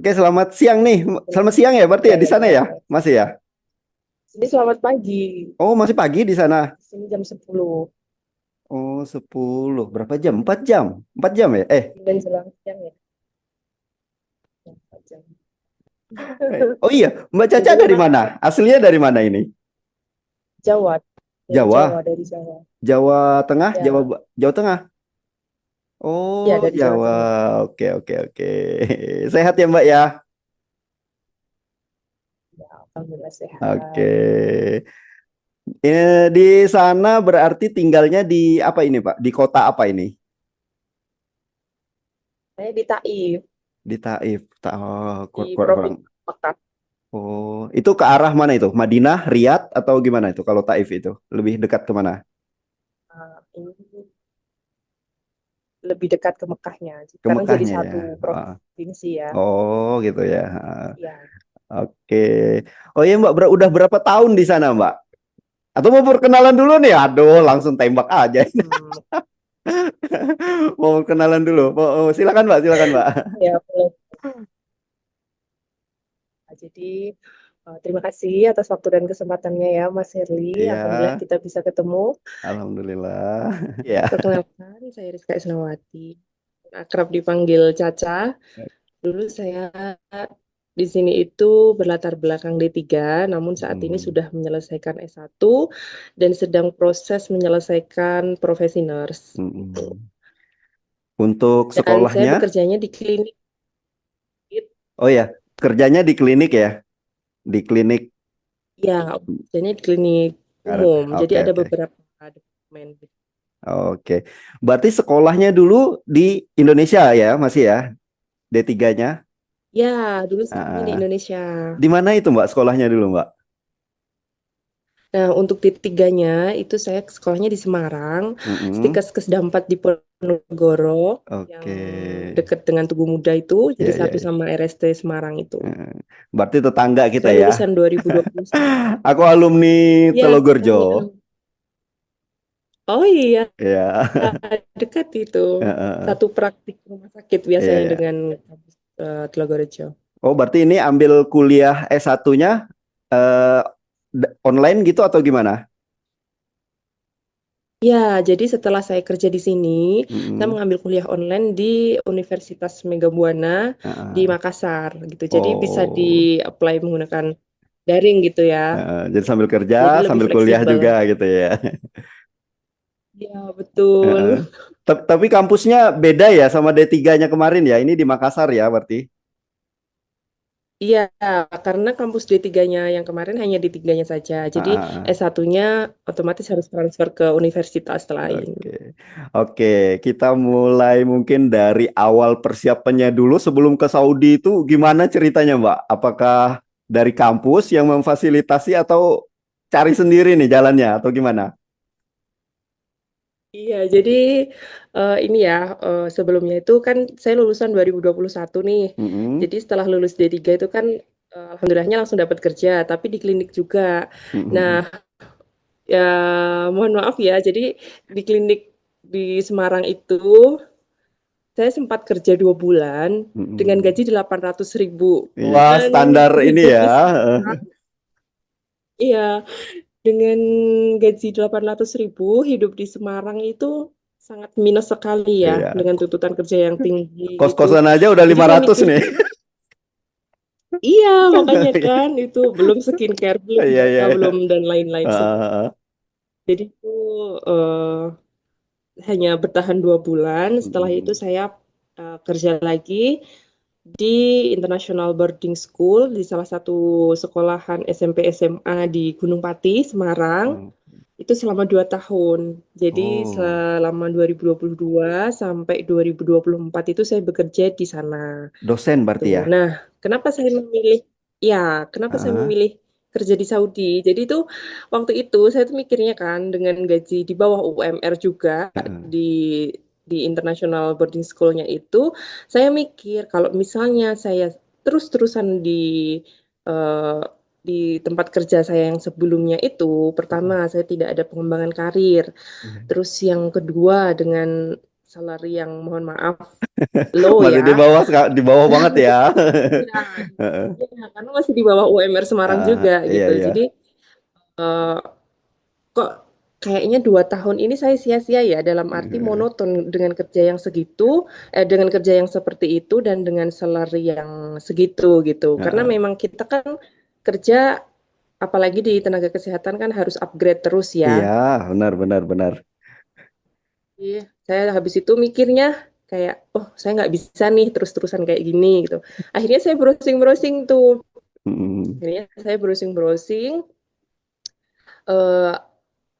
Oke, selamat siang nih. Selamat siang ya, berarti Ya, ya di ya, sana ya. ya, masih ya. Sini selamat pagi. Oh, masih pagi di sana. Di sini jam 10. Oh, 10. Berapa jam? 4 jam. 4 jam ya? Dan jelang siang ya. Ya, 4 jam. Oh iya, Mbak Dan Caca juga dari mana? Aslinya dari mana ini? Jawa. Dari Jawa, Jawa, dari Jawa. Jawa Tengah, Ya, Jawa Tengah. ya Oh, dari Jawa Jawa. Tengah. Oke, oke, oke. Sehat ya, Mbak ya? Ya, alhamdulillah Oke. sehat. Di sana berarti tinggalnya di apa ini, Pak? Di kota apa ini? Saya di Taif, Di Taif. Oh, di kurang. Provinsi Mekah. Oh, itu ke arah mana itu? Madinah, Riyadh, atau gimana itu? Kalau Taif itu lebih dekat ke mana? Ini lebih dekat ke Mekahnya. Ke Karena jadi Mekahnya ya. satu Ah. provinsi ya. Oh, gitu ya. Ah. Ya. Oke. Oh iya Mbak, udah berapa tahun di sana Mbak? Atau mau perkenalan dulu nih? Aduh, langsung tembak aja. Hmm, Mau perkenalan dulu. Silakan Mbak, silakan Mbak. ya, boleh. Jadi terima kasih atas waktu dan kesempatannya ya Mas Herli. Iya, Alhamdulillah kita bisa ketemu. alhamdulillah. Iya. Perkenalkan, saya Rizka Isnawati. Akrab dipanggil Caca. Dulu saya di sini itu berlatar belakang D3, namun saat ini Hmm. sudah menyelesaikan S1 dan sedang proses menyelesaikan profesi nurse. Gitu. Hmm. Untuk Dan saya sekolahnya? bekerjanya di klinik. Oh ya, kerjanya di klinik ya? Di klinik. Ya, kerjanya di klinik umum. Jadi Oke, ada oke. beberapa departemen. Oke. Berarti sekolahnya dulu di Indonesia ya, masih ya? D3-nya. Ya, dulu sekolahnya di Ah, Indonesia. di mana itu Mbak sekolahnya dulu Mbak? Nah, untuk D3-nya itu saya sekolahnya di Semarang, Mm-mm. Stikes Kesdampat di Ponorogo, yang Oke. dekat dengan Tugu Muda itu, jadi Ya, ya, satu ya. sama RST Semarang itu. Eh, Berarti tetangga kita Saya ya. lulusan 2021. Aku alumni Ya, Telogorjo. kami. Oh iya, Ya. dekat itu. Heeh. Satu praktik rumah sakit Iya, biasanya ya. dengan Telagorejo. Oh, berarti ini ambil kuliah S1-nya eh, online gitu atau gimana? Ya, jadi setelah saya kerja di sini, saya Mm-mm. mengambil kuliah online di Universitas Megabuana di Heeh. Makassar gitu. Jadi bisa Oh. di-apply menggunakan daring gitu ya. Jadi sambil kerja, Jadi lebih sambil kuliah fleksibel. juga gitu ya. Ya, betul. Heeh. Tapi kampusnya beda ya sama D3-nya kemarin ya. Ini di Makassar ya berarti. Iya, karena kampus D3-nya yang kemarin hanya D3-nya saja. Jadi Ah, S1-nya otomatis harus transfer ke universitas lain. oke. Oke, kita mulai mungkin dari awal persiapannya dulu sebelum ke Saudi itu gimana ceritanya, Mbak? Apakah dari kampus yang memfasilitasi atau cari sendiri nih jalannya atau gimana? Iya, jadi ini ya, sebelumnya itu kan saya lulusan 2021 nih. Mm-mm. Jadi setelah lulus D3 itu kan alhamdulillahnya langsung dapat kerja, tapi di klinik juga. Nah, Mm-mm. ya mohon maaf ya, jadi di klinik di Semarang itu saya sempat kerja 2 bulan dengan Mm-mm. gaji 800.000. Wah, Dan standar ini hidup ya. di Semarang, iya, dengan gaji 800.000, hidup di Semarang itu sangat minus sekali ya, Iya. dengan tuntutan kerja yang tinggi gitu. Kos-kosan aja udah Jadi lima saya ratus nih. mikirnya, iya makanya kan itu belum skincare, belum Iya, iya, jasa, iya. belum dan lain-lain semua. Ah, Jadi itu hanya bertahan 2 bulan. Setelah itu mm-mm. saya kerja lagi di International Boarding School di salah satu sekolahan SMP SMA di Gunung Pati, Semarang. Mm. Itu selama 2 tahun. Jadi Oh, selama 2022 sampai 2024 itu saya bekerja di sana. dosen berarti Tuh. ya? Nah, kenapa saya memilih ya, kenapa saya Ah, memilih kerja di Saudi? Jadi itu waktu itu saya tuh mikirnya kan dengan gaji di bawah UMR juga heeh. di International Boarding School-nya itu, saya mikir kalau misalnya saya terus-terusan eh, di tempat kerja saya yang sebelumnya itu, pertama saya tidak ada pengembangan karir. Iya. Terus yang kedua dengan salary yang mohon maaf low Masih ya. di bawah banget ya. Ya, Heeh. ya, karena masih di bawah UMR Semarang juga Iya gitu. iya. Jadi eh, kok kayaknya 2 tahun ini saya sia-sia ya dalam arti Heeh. monoton dengan kerja yang segitu, dengan kerja yang seperti itu dan dengan salary yang segitu gitu. Karena Heeh. memang kita kan kerja apalagi di tenaga kesehatan kan harus upgrade terus Iya, ya. benar benar benar. Iya, saya habis itu mikirnya kayak, oh saya nggak bisa nih terus-terusan kayak gini gitu. Akhirnya saya browsing-browsing tuh. Mm. Akhirnya saya browsing-browsing eh,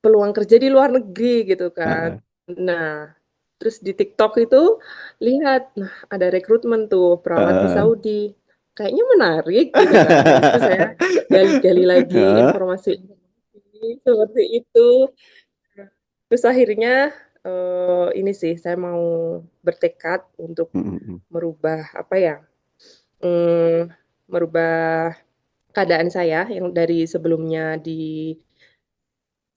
peluang kerja di luar negeri gitu kan. Heeh. Nah, terus di TikTok itu lihat, nah ada rekrutmen tuh perawat di Heeh. Saudi. Kayaknya menarik gitu kan. Habis itu saya gali-gali lagi Heeh. informasi seperti itu. Terus akhirnya ini sih saya mau bertekad untuk Mm. merubah apa ya? mm, Merubah keadaan saya yang dari sebelumnya di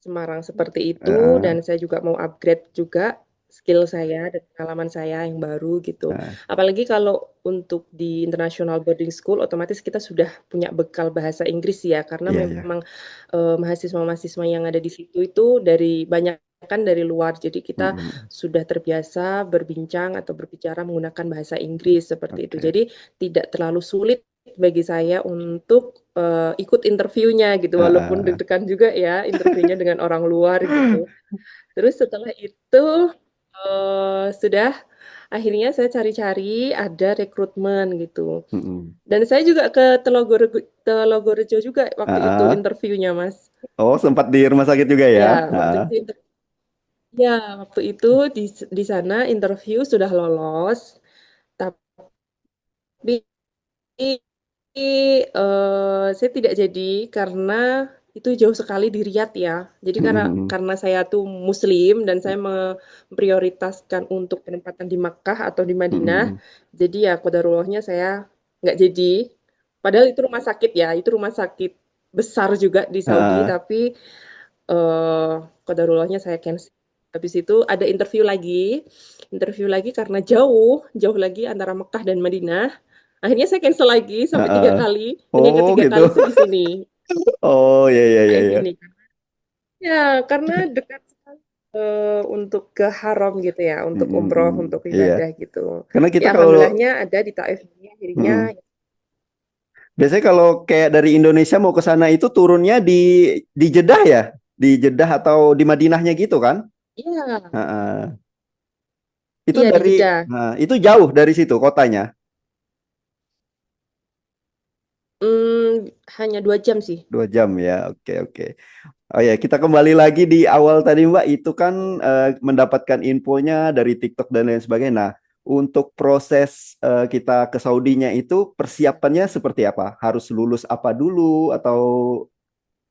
Semarang seperti itu dan Heeh. saya juga mau upgrade juga skill saya dan pengalaman saya yang baru gitu. Heeh. Apalagi kalau untuk di international boarding school otomatis kita sudah punya bekal bahasa Inggris ya karena Iya iya. memang mahasiswa-mahasiswa yang ada di situ itu dari banyak kan dari luar. Jadi kita Mm. sudah terbiasa berbincang atau berbicara menggunakan bahasa Inggris seperti itu. Oke. Jadi tidak terlalu sulit bagi saya untuk ikut interviewnya gitu, walaupun Heeh. deg-degan juga ya interviewnya dengan orang luar gitu. Terus setelah itu sudah akhirnya saya cari-cari ada rekrutmen gitu. Mm. Dan saya juga ke Telogorejo juga waktu itu Heeh. interviewnya, Mas. Oh, sempat di rumah sakit juga ya? Ya, waktu Heeh. itu ya waktu itu di sana interview sudah lolos, tapi saya tidak jadi karena itu jauh sekali di Riyadh ya. Jadi Mm. karena saya tuh Muslim dan saya memprioritaskan untuk penempatan di Makkah atau di Madinah, Mm. jadi ya qadarullahnya saya nggak jadi. Padahal itu rumah sakit ya, itu rumah sakit besar juga di Saudi, Heeh. tapi qadarullahnya saya cancel. Habis itu ada interview lagi karena jauh lagi antara Mekah dan Madinah. Akhirnya saya cancel lagi sampai tiga Heeh. kali. Dan yang Oh, ketiga gitu. kali itu di sini. Oh, iya iya iya Kayak iya. gini. Ya, karena dekat sekali untuk ke haram gitu ya, untuk Mm. umroh, Mm. untuk Iya. ibadah gitu. Karena Ya, kita kalau alhamdulillahnya ada di Taif ini akhirnya. mm. Biasanya kalau kayak dari Indonesia mau ke sana itu turunnya di Jeddah ya? Di Jeddah atau di Madinahnya gitu kan? Iya, Heeh. Itu iya di dari Jeddah. nah, itu jauh dari situ kotanya. Hanya 2 jam sih. 2 jam ya. Oke oke. Oh ya, kita kembali lagi di awal tadi Mbak, itu kan mendapatkan infonya dari TikTok dan lain sebagainya. Nah, untuk proses kita ke Saudinya itu persiapannya seperti apa? Harus lulus apa dulu atau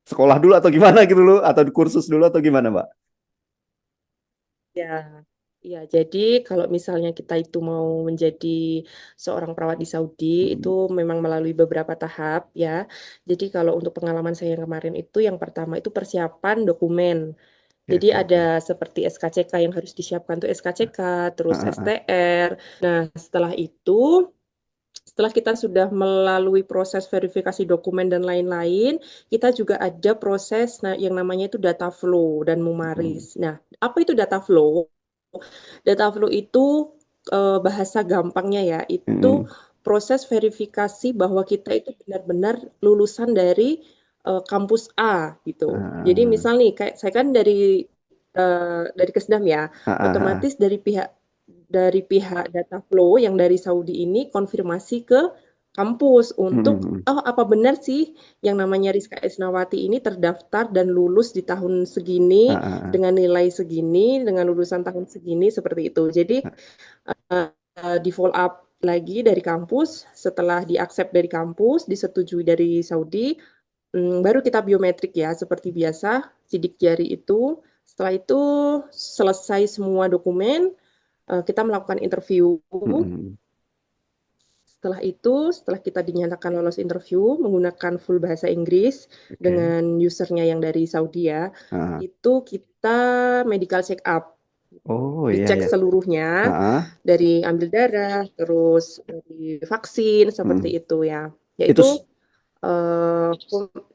sekolah dulu atau gimana gitu dulu atau kursus dulu atau gimana Mbak? Ya, ya. Jadi kalau misalnya kita itu mau menjadi seorang perawat di Saudi, itu Hmm, memang melalui beberapa tahap ya. Jadi kalau untuk pengalaman saya yang kemarin itu, yang pertama itu persiapan dokumen. oke Jadi oke ada oke. seperti SKCK yang harus disiapkan tuh SKCK, Ah, terus ah, ah. STR. Nah, setelah kita sudah melalui proses verifikasi dokumen dan lain-lain, kita juga ada proses yang namanya itu data flow dan Hmm, mumaris. Nah, apa itu data flow? Data flow itu bahasa gampangnya ya, itu hmm, proses verifikasi bahwa kita itu benar-benar lulusan dari kampus A gitu. Jadi ah, misal nih, kayak saya kan dari Kesdam ya, ah, ah, ah. otomatis dari pihak data flow yang dari Saudi ini konfirmasi ke kampus Hmm, untuk hmm, oh apa benar sih yang namanya Rizka Isnawati ini terdaftar dan lulus di tahun ah, segini ah, ah. dengan nilai segini dengan lulusan tahun segini seperti itu. Jadi di follow up lagi dari kampus setelah diaccept dari kampus, disetujui dari Saudi, baru kita biometrik ya seperti biasa sidik jari itu. Setelah itu selesai semua dokumen, kita melakukan interview. Hmm, hmm. Setelah kita dinyatakan lolos interview menggunakan full bahasa Inggris Oke. dengan usernya yang dari Saudi ya, Ah, itu kita medical check up. Oh iya Dicek ya. seluruhnya Ah, dari ambil darah, terus dari vaksin seperti hmm. itu ya. Itu Yaitu eh,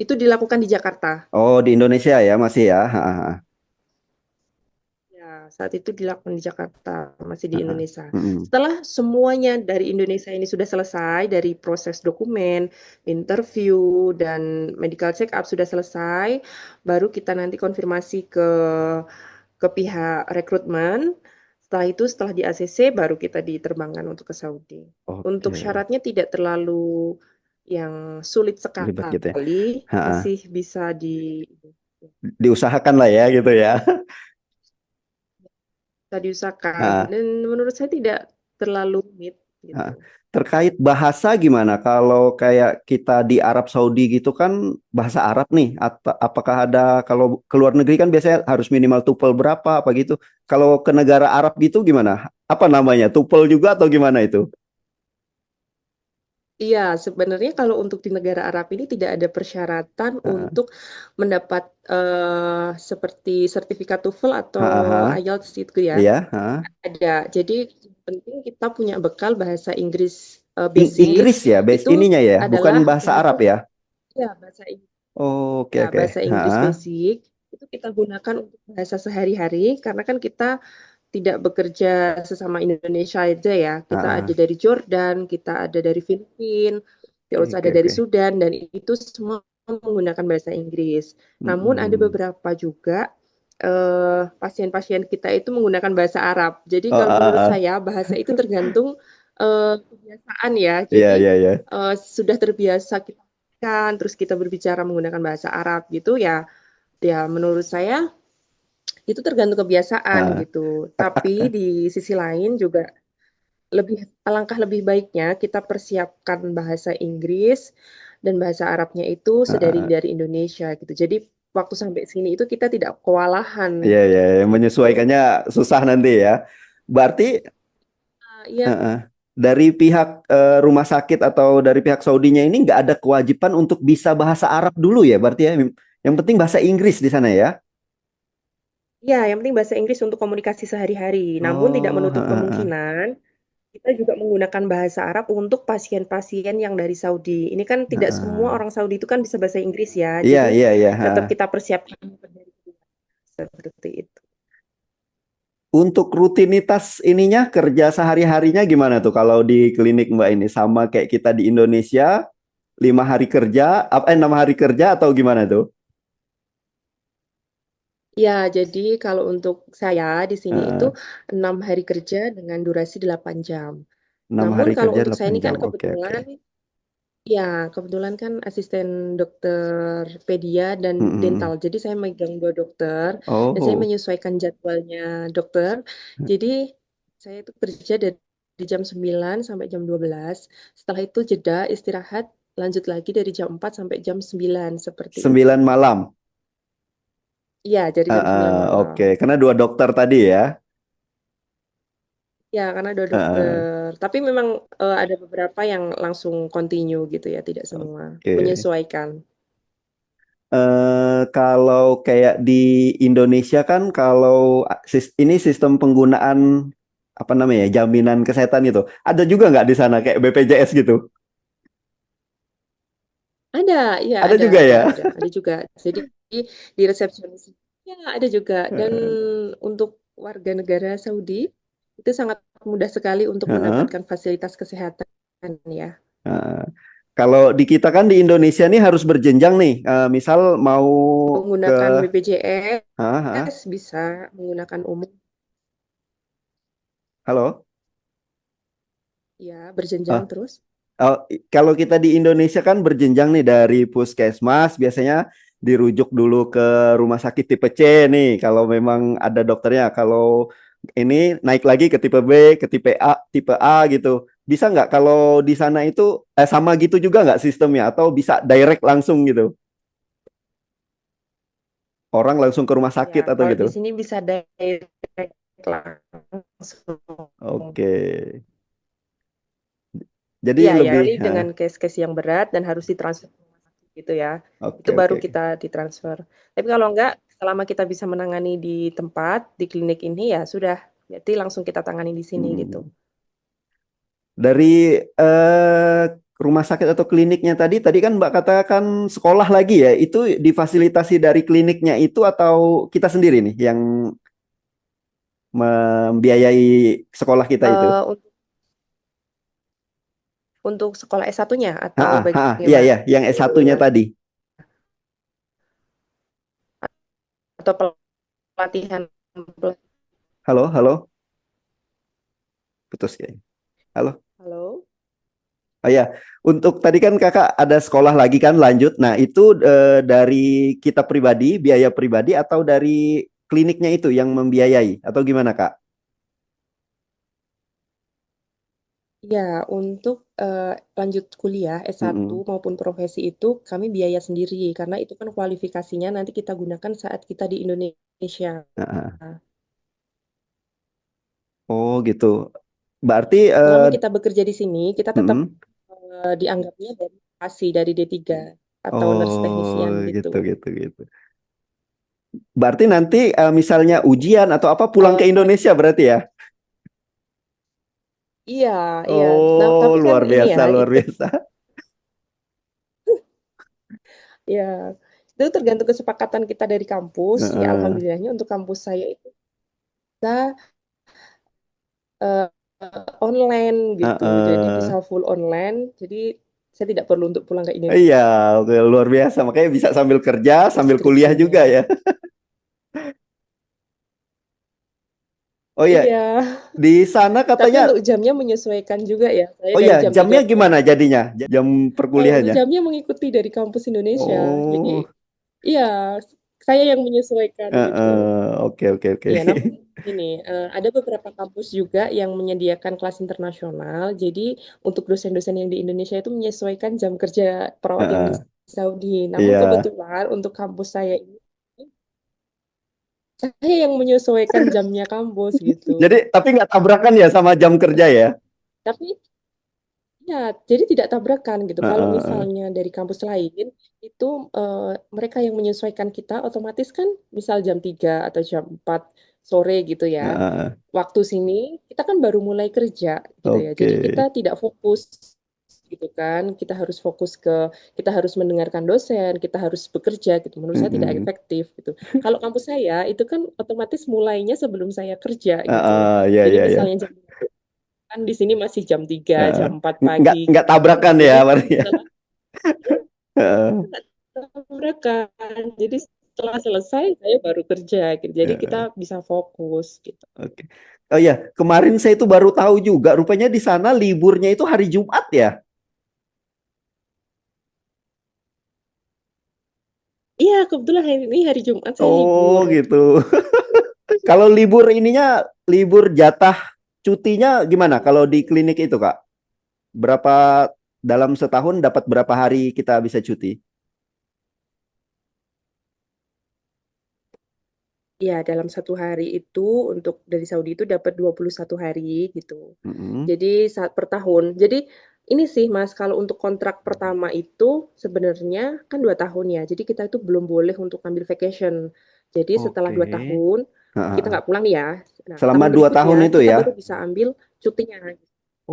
itu dilakukan di Jakarta. oh di Indonesia ya masih ya. Ya, saat itu dilakukan di Jakarta, masih di Ah. Indonesia. Mm-mm. Setelah semuanya dari Indonesia ini sudah selesai, dari proses dokumen, interview, dan medical check up sudah selesai, baru kita nanti konfirmasi ke pihak rekrutmen. Setelah itu, setelah di ACC, baru kita diterbangkan untuk ke Saudi. Untuk Oke, syaratnya tidak terlalu yang sulit ribet gitu ya. sekali, Ha-ha. masih bisa Diusahakan lah ya gitu ya. diusahakan. Ha, Dan menurut saya tidak terlalu rumit ha. gitu. Terkait bahasa gimana? Kalau kayak kita di Arab Saudi gitu kan bahasa Arab nih. Apakah ada kalau ke luar negeri kan biasanya harus minimal TOEFL berapa apa gitu. Kalau ke negara Arab gitu gimana? Apa namanya? TOEFL juga atau gimana itu? Iya, sebenarnya kalau untuk di negara Arab ini tidak ada persyaratan Ha, untuk mendapat seperti sertifikat TOEFL atau ha, ha, ha. IELTS itu ya. Iya. Ha. Ada. Jadi yang penting kita punya bekal bahasa Inggris basic Inggris ya, base itu ininya ya, bukan adalah bahasa Arab untuk ya. ya bahasa Oh, oke ya oke. bahasa Inggris Ha, basic itu kita gunakan untuk bahasa sehari-hari karena kan kita tidak bekerja sesama Indonesia aja ya. ha, Kita ada ha. dari Jordan, kita ada dari Filipina, terus Oke ada oke dari oke. Sudan dan itu semua menggunakan bahasa Inggris. Namun ada Mm-mm. beberapa juga pasien-pasien kita itu menggunakan bahasa Arab. Jadi Oh, kalau menurut ah. saya bahasa itu tergantung kebiasaan ya. Iya Jadi iya iya. sudah terbiasa kita kan, terus kita berbicara menggunakan bahasa Arab gitu ya. Ya menurut saya itu tergantung kebiasaan Ah, gitu. Tapi di sisi lain juga alangkah lebih baiknya kita persiapkan bahasa Inggris dan bahasa Arabnya itu ah, sedari ah. dari Indonesia gitu. Jadi waktu sampai sini itu kita tidak kewalahan Iya iya iya. gitu. Menyesuaikannya susah nanti ya. Berarti Iya, ah, ah. Dari pihak rumah sakit atau dari pihak Saudinya ini nggak ada kewajiban untuk bisa bahasa Arab dulu ya, berarti ya. Yang penting bahasa Inggris di sana ya. ya, yang penting bahasa Inggris untuk komunikasi sehari-hari. Namun tidak Oh, menutup ah, ah, ah. kemungkinan kita juga menggunakan bahasa Arab untuk pasien-pasien yang dari Saudi. Ini kan Ah, tidak semua ah. orang Saudi itu kan bisa bahasa Inggris ya. Iya Jadi iya iya. tetap Ah. kita persiapkan seperti itu. Untuk rutinitas ininya kerja sehari-harinya gimana tuh kalau di klinik Mbak ini sama kayak kita di Indonesia 5 hari kerja, 6 hari kerja atau gimana tuh? Ya, jadi kalau untuk saya di sini itu Eh, 6 hari kerja dengan durasi 8 jam. enam Namun hari kalau kerja untuk saya 8 ini jam. kan Oke oke. kebetulan, ya kebetulan kan asisten dokter pedia dan dental. Mm-mm. Jadi saya megang dua dokter dan saya Oh, menyesuaikan jadwalnya dokter. Jadi saya itu kerja dari jam 9 sampai jam 12. Setelah itu jeda istirahat lanjut lagi dari jam 4 sampai jam 9 seperti itu. 9 malam. Iya, dari jam 9 malam. Oke, karena dua dokter tadi ya. Ya, karena ada Eh, dokter. Tapi memang ada beberapa yang langsung continue gitu ya, tidak semua. oke. Menyesuaikan. Kalau kayak di Indonesia kan kalau ini sistem penggunaan apa namanya ya, jaminan kesehatan itu ada juga nggak di sana kayak BPJS gitu? Ada, iya Ada juga ya? ada juga. Jadi di resepsionis, ya ada juga. Dan untuk warga negara Saudi itu sangat mudah sekali untuk Heeh. mendapatkan fasilitas kesehatan ya. Heeh. Kalau di kita kan di Indonesia nih harus berjenjang nih. Misal mau ke, Menggunakan Hah, hah. BPJS bisa, menggunakan umum, Halo. ya berjenjang Oh, terus. oh, kalau kita di Indonesia kan berjenjang nih dari puskesmas biasanya dirujuk dulu ke rumah sakit tipe C nih kalau memang ada dokternya. Kalau ini naik lagi ke tipe B, ke tipe A gitu. Bisa nggak kalau di sana itu sama gitu juga nggak sistemnya atau bisa direct langsung gitu? Orang langsung ke rumah Ya, sakit atau kalau gitu? di sini bisa direct langsung. Oke. Jadi Iya, ya, lebih, ini dengan case-case yang berat dan harus ditransfer ke rumah sakit gitu ya. Itu oke baru oke. kita ditransfer. Tapi kalau enggak, selama kita bisa menangani di tempat, di klinik ini ya sudah, berarti langsung kita tangani di sini gitu. Dari rumah sakit atau kliniknya tadi kan Mbak katakan sekolah lagi ya, itu difasilitasi dari kliniknya itu atau kita sendiri nih yang membiayai sekolah kita itu? Eh, untuk sekolah S1-nya atau Iya bagaimana? ya, yang S1-nya tadi. Atau pelatihan? Halo, halo, putus kayaknya. Halo. Halo? Oh ya, untuk tadi kan kakak ada sekolah lagi kan lanjut. Nah itu dari kita pribadi, biaya pribadi atau dari kliniknya itu yang membiayai atau gimana kak? Ya, untuk lanjut kuliah S1 Mm-mm. maupun profesi itu kami biaya sendiri karena itu kan kualifikasinya nanti kita gunakan saat kita di Indonesia. Nah, oh gitu. Berarti Selama kita bekerja di sini, kita tetap mm-mm. dianggapnya dari PASI, dari D3 atau nurse Oh technician gitu gitu. gitu gitu. Berarti nanti misalnya ujian atau apa pulang ke Eh, Indonesia berarti ya? iya, iya. Nah, Oh tapi kan luar ini biasa ya, luar itu biasa. ya itu tergantung kesepakatan kita dari kampus. Ya, Heeh, alhamdulillahnya untuk kampus saya itu kita eh, online gitu. Jadi heeh. bisa full online. Jadi saya tidak perlu untuk pulang ke Iya, Indonesia. oke, luar biasa. Makanya bisa sambil kerja, Untuk sambil kuliah juga skripsinya. ya. Oh iya, Iya, di sana tapi katanya, untuk jamnya menyesuaikan juga ya. Saya oh iya, dari jam 3 jamnya pulang. gimana jadinya? Jam Kalau untuk perkuliahannya? jamnya mengikuti dari kampus Indonesia. Jadi Oh, iya, saya yang menyesuaikan gitu. oke oke oke. Iya, namun ini ada beberapa kampus juga yang menyediakan kelas internasional. Jadi untuk dosen-dosen yang di Indonesia itu menyesuaikan jam kerja perawat yang di Heeh, Saudi. Namun iya. kebetulan untuk kampus saya ini, saya yang menyesuaikan jamnya kampus gitu. Jadi tapi nggak tabrakan ya sama jam kerja ya? Tapi ya, jadi tidak tabrakan gitu. Kalau Heeh, misalnya dari kampus lain, itu mereka yang menyesuaikan kita otomatis kan misal jam 3 atau jam 4 sore gitu ya. heeh, Waktu sini kita kan baru mulai kerja gitu ya. oke. Jadi kita tidak fokus gitu kan. Kita harus mendengarkan dosen, kita harus bekerja gitu. Menurut saya tidak Mm-mm. efektif gitu. Kalau kampus saya itu kan otomatis mulainya sebelum saya kerja gitu. Iya Jadi iya iya. misalnya jam kan di sini masih jam 3 Heeh. jam 4 pagi Nggak gitu. tabrakan ya, Jadi berarti ya. setelah Heeh, nggak tabrakan. Jadi setelah selesai saya baru kerja gitu. Jadi kita heeh, bisa fokus gitu. oke. Oh iya, kemarin saya itu baru tahu juga, rupanya di sana liburnya itu hari Jumat ya. Iya, kebetulan hari ini hari Jumat saya Oh libur. gitu. Kalau libur ininya, libur jatah cutinya gimana? Kalau di klinik itu, Kak? Berapa dalam setahun dapat berapa hari kita bisa cuti? Iya, dalam satu hari itu untuk dari Saudi itu dapat 21 hari gitu. Mm-mm. Jadi saat per tahun. Jadi ini sih Mas, kalau untuk kontrak pertama itu sebenarnya kan 2 tahun ya. Jadi kita itu belum boleh untuk ambil vacation. Jadi setelah Oke. 2 tahun kita Heeh. nggak pulang nih ya. Nah, Selama tahun 2 tahun berikutnya itu kita baru ya? bisa ambil cutinya.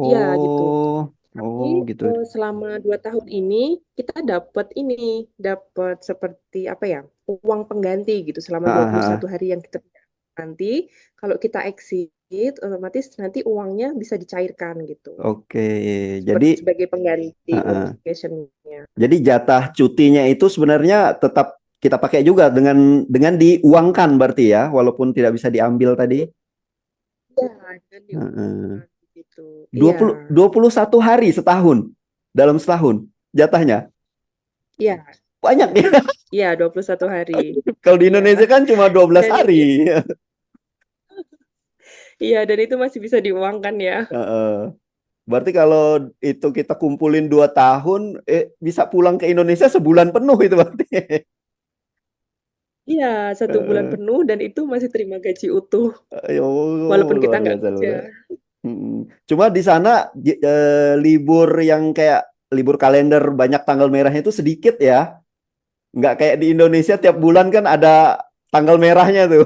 Iya gitu. Oh, Tapi oh gitu. selama 2 tahun ini kita dapat seperti apa ya, uang pengganti gitu selama Ah, dua ah, puluh ah. satu hari yang kita nanti. Kalau kita exit, otomatis nanti uangnya bisa dicairkan gitu. Oke. Jadi, Seperti sebagai pengganti ah, uang ah. vacation-nya. Jadi jatah cutinya itu sebenarnya tetap kita pakai juga dengan diuangkan berarti ya, walaupun tidak bisa diambil tadi. Iya, dan Heeh. diuangkan gitu. Dua Iya, puluh 21 hari setahun. Dalam setahun jatahnya. iya, Banyak ya. iya 21 hari. Kalau di Iya. Indonesia kan cuma 12 Dan ini hari. iya dan itu masih bisa diuangkan ya. Heeh. Berarti kalau itu kita kumpulin 2 tahun, bisa pulang ke Indonesia sebulan penuh itu berarti. Iya, 1 bulan Heeh. penuh dan itu masih terima gaji utuh Oh, walaupun kita luar nggak biasa, luar kerja. biasa. Mm. Cuma di sana libur yang kayak libur kalender banyak tanggal merahnya itu sedikit ya. Nggak kayak di Indonesia tiap bulan kan ada tanggal merahnya tuh.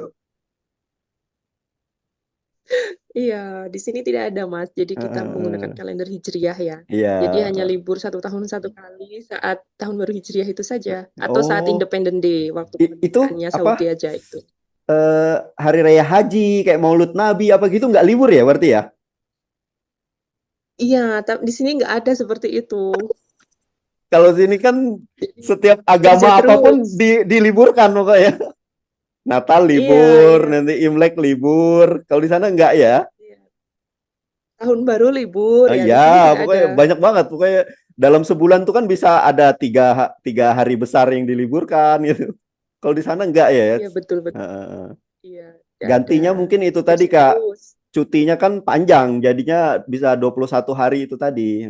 Iya, di sini tidak ada, Mas. Jadi kita menggunakan Heeh. kalender Hijriah ya. Iya. Jadi hanya libur 1 tahun 1 kali saat tahun baru Hijriah itu saja, atau saat Oh, Independent Day, waktu itu kemerdekaannya apa? Saudi aja itu. Hari Raya Haji kayak Maulud Nabi apa gitu nggak libur ya berarti ya? Iya, tapi di sini nggak ada seperti itu. Kalau sini kan Jadi setiap kerja agama apapun terus. diliburkan pokoknya. Natal Iya, libur, iya. nanti Imlek libur. Kalau di sana nggak ya? Iya. Tahun baru libur ya, Ya, di sini tidak ada. pokoknya banyak banget. Pokoknya dalam sebulan tuh kan bisa ada tiga hari besar yang diliburkan gitu. Kalau di sana nggak ya? Iya, betul betul. Heeh. Iya, tidak ada. Gantinya mungkin itu tadi Kerja Kak, terus. cutinya kan panjang, jadinya bisa 21 hari itu tadi.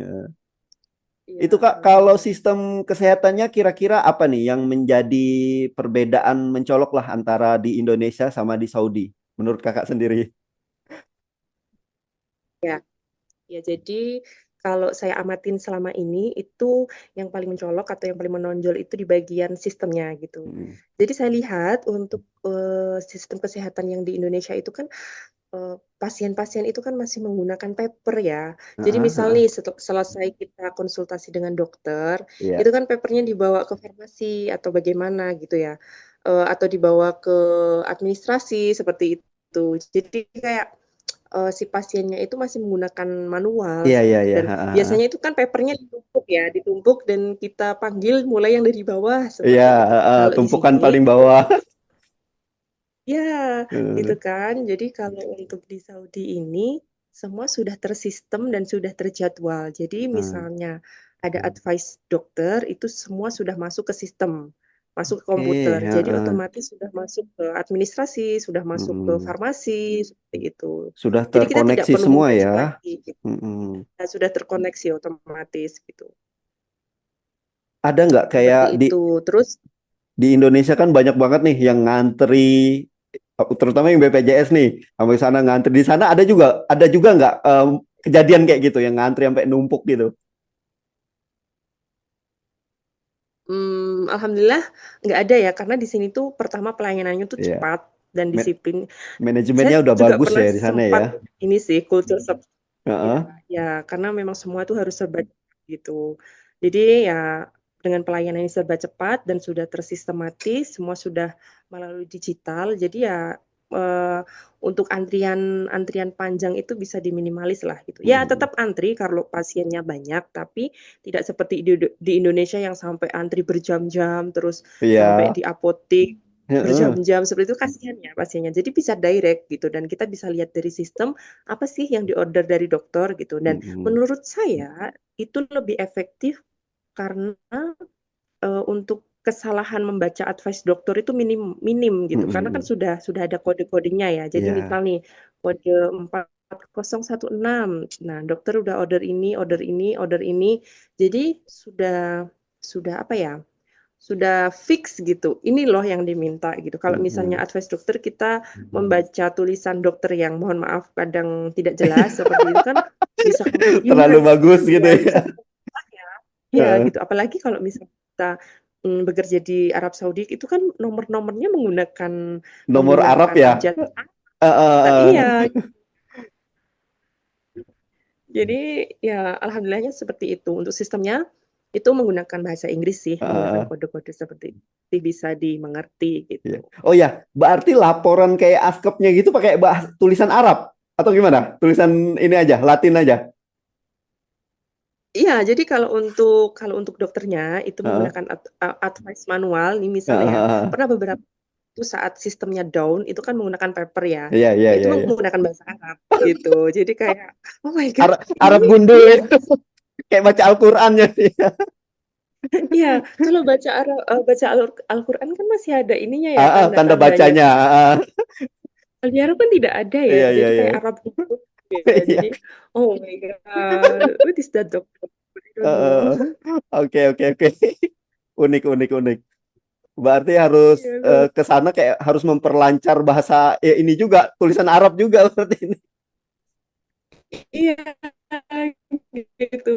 Iya, Itu Kak, kalau alhamdulillah. sistem kesehatannya kira-kira apa nih yang menjadi perbedaan mencolok lah antara di Indonesia sama di Saudi, menurut Kakak sendiri? Ya, ya, jadi kalau saya amatin selama ini itu yang paling mencolok atau yang paling menonjol itu di bagian sistemnya gitu. Hmm. Jadi saya lihat untuk sistem kesehatan yang di Indonesia itu kan pasien-pasien itu kan masih menggunakan paper ya. Jadi Heeh, misal heeh. nih selesai kita konsultasi dengan dokter, itu Iya, kan papernya dibawa ke farmasi atau bagaimana gitu ya. Atau dibawa ke administrasi seperti itu. Jadi kayak si pasiennya itu masih menggunakan manual iya, iya, seperti itu. iya. Dan Heeh, heeh. biasanya itu kan papernya ditumpuk ya, ditumpuk dan kita panggil mulai yang dari bawah Iya, seperti itu. heeh, Kalau di tumpukan sini paling itu bawah. ya, gitu Heeh, kan. Jadi kalau untuk di Saudi ini semua sudah tersistem dan sudah terjadwal. Jadi heeh. misalnya ada advice dokter itu semua sudah masuk ke sistem, masuk ke Oke, komputer. Jadi heeh. otomatis sudah masuk ke administrasi, sudah masuk ke Mm-mm. farmasi seperti itu. Sudah Jadi kita tidak terkoneksi perlu semua mengcek ya. lagi gitu. Mm-mm. Nah, sudah terkoneksi otomatis gitu. Ada nggak kayak Seperti itu. Terus di Indonesia kan banyak banget nih yang ngantri, terutama yang BPJS nih, sampai sana ngantri. Di sana ada juga nggak kejadian kayak gitu yang ngantri sampai numpuk gitu? Alhamdulillah nggak ada ya, karena di sini tuh pertama pelayanannya tuh Iya, cepat dan Ma- disiplin. Saya manajemennya udah juga bagus pernah ya di sana ya. sempat ini sih kultur ya, Heeh. ya karena memang semua tuh harus serba cepat gitu. Jadi ya dengan pelayanan yang serba cepat dan sudah tersistematis, semua sudah melalui digital. Jadi ya eh, untuk antrian panjang itu bisa diminimalis lah gitu. Ya Mm. tetap antri kalau pasiennya banyak, tapi tidak seperti di Indonesia yang sampai antri berjam-jam, terus sampai Iya. di apotek Heeh. berjam-jam seperti itu, kasihan ya pasiennya. Jadi bisa direct gitu dan kita bisa lihat dari sistem apa sih yang diorder dari dokter gitu. Dan Mm-mm. menurut saya itu lebih efektif karena untuk kesalahan membaca advice dokter itu minim minim gitu. Karena kan Mm-mm. sudah ada kode-kodenya ya. Jadi misal Iya. nih kode 4016. Nah, dokter udah order ini, order ini, order ini. Jadi sudah apa ya? Sudah fix gitu. Ini loh yang diminta gitu. Kalau misalnya Mm-mm. advice dokter kita membaca tulisan dokter yang mohon maaf kadang tidak jelas seperti itu kan bisa Terlalu kebingungan. bagus gitu Ya, bisa ya. ya. Ya Heeh. gitu. Apalagi kalau misalnya kita bekerja di Arab Saudi itu kan nomor-nomornya menggunakan Nomor Arab ya. abjad. Iya, Heeh. jadi ya alhamdulillahnya seperti itu. Untuk sistemnya itu menggunakan bahasa Inggris sih, menggunakan Heeh. kode-kode seperti itu. Jadi bisa dimengerti Iya. gitu. Oh ya, berarti laporan kayak askepnya gitu pakai tulisan Arab atau gimana? Tulisan ini aja, Latin aja. Iya, jadi kalau untuk dokternya itu Heeh. menggunakan advice manual, nih misalnya ya, Heeh. pernah beberapa itu saat sistemnya down itu kan menggunakan paper ya, Iya, iya, itu iya, iya. menggunakan bahasa Arab gitu. Jadi kayak, oh my God, Arab ini gundul iya, itu kayak baca Al-Qur'an jadi. iya. Kalau baca Al-Quran kan masih ada ininya ya, Tanda tanda-tandanya. bacanya. Kalau di Arab kan tidak ada ya, Iya, iya, jadi iya. kayak Arab gitu ya. Iya. Jadi, oh my God, what is that doctor? I don't know. Heeh. Oke, oke, oke. Unik, unik, unik. Berarti harus Iya, kalau ke sana kayak harus memperlancar bahasa ya ini juga tulisan Arab juga berarti ini. iya gitu.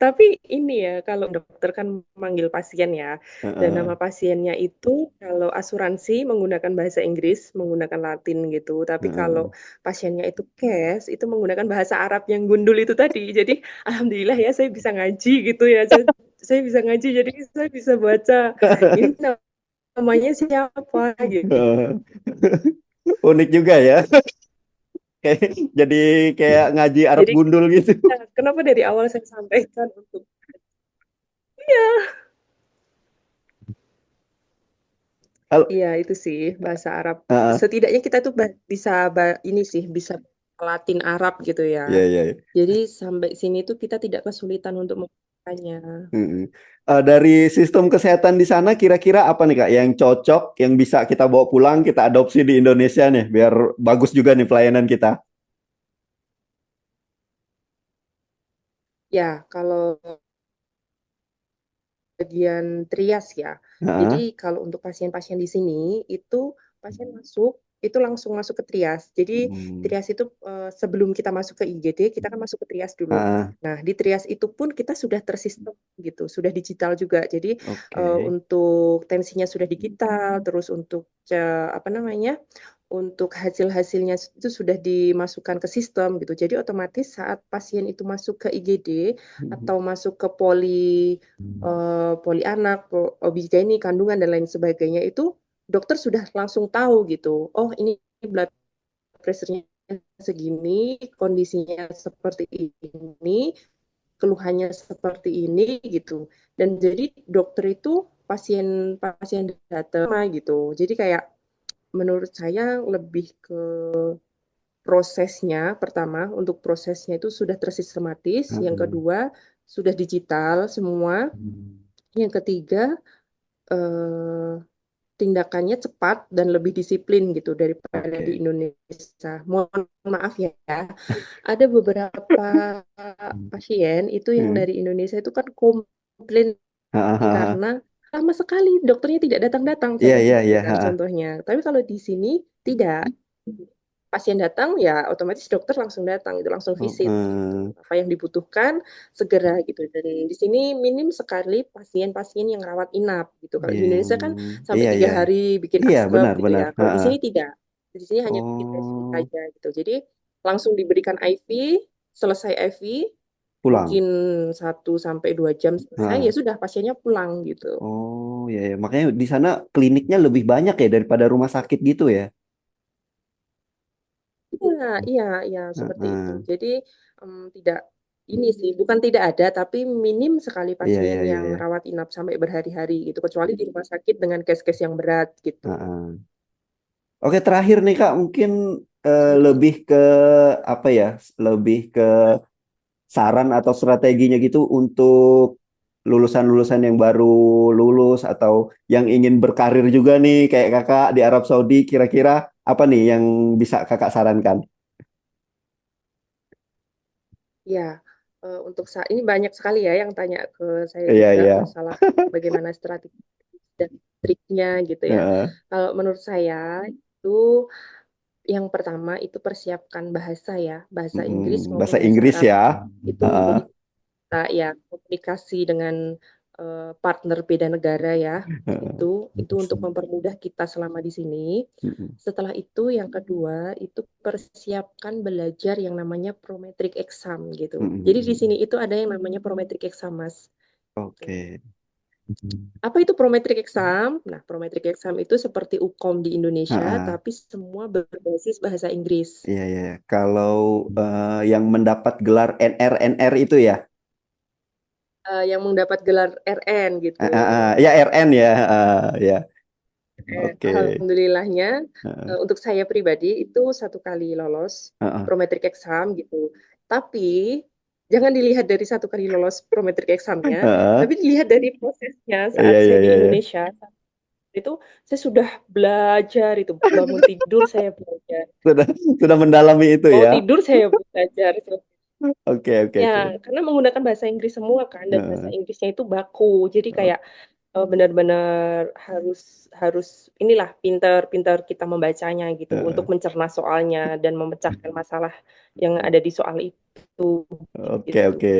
Tapi ini ini ya, kalau dokter kan manggil pasien ya, dan Heeh, nama pasiennya itu kalau asuransi menggunakan bahasa Inggris, menggunakan Latin gitu. Tapi kalau heeh. pasiennya itu cash, itu menggunakan bahasa Arab yang gundul itu tadi. Jadi alhamdulillah ya saya bisa ngaji gitu ya. Saya bisa ngaji, jadi saya bisa baca ini namanya siapa gitu. Unik juga ya. Kayak jadi kayak ngaji Arab Jadi gundul gitu. kenapa dari awal saya sampaikan untuk ya. Hal- Iya, itu sih bahasa Arab. Heeh. Setidaknya kita tuh bisa ini sih bisa Latin Arab gitu ya. Iya, iya, iya. Jadi sampai sini tuh kita tidak kesulitan untuk membacanya. Mm-mm. Dari sistem kesehatan di sana kira-kira apa nih Kak yang cocok yang bisa kita bawa pulang kita adopsi di Indonesia nih biar bagus juga nih pelayanan kita. Ya, kalau bagian trias ya. Jadi Heeh. kalau untuk pasien-pasien di sini itu pasien masuk itu langsung masuk ke trias. Jadi Hmm. trias itu sebelum kita masuk ke IGD kita kan masuk ke trias dulu. Ah, Nah di trias itu pun kita sudah tersistem gitu, sudah digital juga. Jadi oke. untuk tensinya sudah digital, terus untuk apa namanya? Untuk hasil-hasilnya itu sudah dimasukkan ke sistem gitu. Jadi otomatis saat pasien itu masuk ke IGD Mhm. atau masuk ke poli anak, OB/GYN, kandungan dan lain sebagainya itu dokter sudah langsung tahu gitu. Oh, ini blood pressure-nya segini, kondisinya seperti ini, keluhannya seperti ini gitu. Dan jadi dokter itu pasien-pasien datang gitu. Jadi kayak menurut saya lebih ke prosesnya pertama untuk prosesnya itu sudah tersistematis, yang Heeh. kedua sudah digital semua, yang ketiga eh, tindakannya cepat dan lebih disiplin gitu daripada di Oke. Indonesia. Mohon maaf ya, ada beberapa pasien itu yang Hmm. dari Indonesia itu kan komplain Ha, ha, ha. karena lama sekali dokternya tidak datang-datang Iya, sampai iya, iya. Ha, dibayar ha. contohnya. Tapi kalau di sini tidak. Pasien datang ya otomatis dokter langsung datang itu langsung Oh, visit gitu. Apa yang dibutuhkan segera gitu. Dan di sini minim sekali pasien-pasien yang rawat inap gitu. Kalau di iya, Indonesia kan sampai iya, tiga iya. hari bikin Iya, asbab benar, gitu benar. ya. Ha, Kalau di ha. sini tidak. Di sini hanya bikin IV Oh, saja gitu. Jadi langsung diberikan IV, selesai IV, pulang. mungkin 1 sampai 2 jam selesai ya Ha. sudah pasiennya pulang gitu. Oh, ya, ya. Makanya di sana kliniknya lebih banyak ya daripada rumah sakit gitu ya. Iya, iya, iya, Ha, seperti itu. ha. Jadi tidak ini sih, bukan tidak ada, tapi minim sekali Iya, pasien iya, iya, yang iya. rawat inap sampai berhari-hari gitu, kecuali di rumah sakit dengan case-case yang berat gitu. Ha, ha. Oke, terakhir nih Kak, mungkin lebih ke apa ya? Lebih ke saran atau strateginya gitu untuk lulusan-lulusan yang baru lulus atau yang ingin berkarir juga nih kayak Kakak di Arab Saudi, kira-kira apa nih yang bisa Kakak sarankan? Ya, untuk saat ini banyak sekali ya yang tanya ke saya Iya, juga iya. masalah bagaimana strategi dan triknya gitu ya. Heeh. Kalau menurut saya itu yang pertama itu persiapkan bahasa ya, bahasa Inggris maupun Bahasa bahasa Inggris Arab. ya. Itu Heeh. jadi kita ya komunikasi dengan partner beda negara ya Heeh. itu untuk mempermudah kita selama di sini. Mm-mm. Setelah itu yang kedua itu persiapkan belajar yang namanya prometric exam gitu. Jadi di Mm-mm. sini itu ada yang namanya prometric exam Mas. Gitu. Oke. Apa itu prometric exam? Nah, prometric exam itu seperti UKOM di Indonesia Heeh. tapi semua berbasis bahasa Inggris. Iya, iya. Kalau yang mendapat gelar NR itu ya. Yang mendapat gelar RN gitu. Ya RN ya. Ya. Oke. Alhamdulillahnya Heeh. untuk saya pribadi itu 1 kali lolos Heeh. prometric exam gitu. Tapi jangan dilihat dari 1 kali lolos prometric examnya, Heeh. tapi dilihat dari prosesnya saat Iya, iya, saya di iya, iya. Indonesia. Itu saya sudah belajar itu bangun tidur saya belajar, Sudah sudah mendalami itu mau ya. tidur saya belajar. Oke, oke, Ya, oke. karena menggunakan bahasa Inggris semua kan, dan bahasa Heeh. Inggrisnya itu baku. Jadi kayak benar-benar harus harus inilah pintar-pintar kita membacanya gitu untuk Eh, mencerna soalnya dan memecahkan masalah yang ada di soal itu Oke, gitu. oke.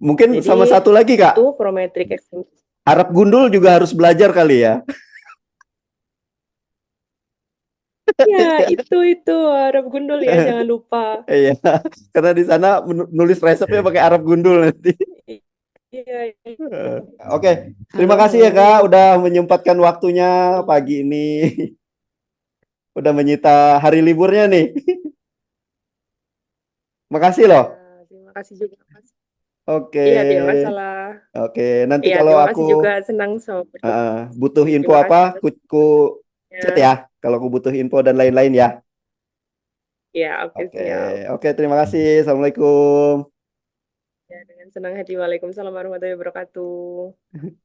Mungkin sama Jadi satu lagi, itu Kak. prometric extension. Arab gundul juga harus belajar kali ya. Ya, itu Arab gundul ya, jangan lupa. Iya, karena di sana nulis resepnya pakai Arab gundul nanti. Iya, Eh, Oke, terima kasih ya Kak udah menyempatkan waktunya pagi ini. Udah menyita hari liburnya nih. Makasih loh. iya, terima kasih juga, Mas. Oke. Iya, tidak masalah. Oke, nanti Iya, kalau terima aku kasih juga, senang sama butuh berdiskusi. info Terima apa, kasih atas ku chat pertanyaannya. ya. Kalau aku butuh info dan lain-lain ya. Ya, oke, Oke, siap. oke, terima kasih. Assalamualaikum. Ya, dengan senang hati. Waalaikumsalam warahmatullahi wabarakatuh.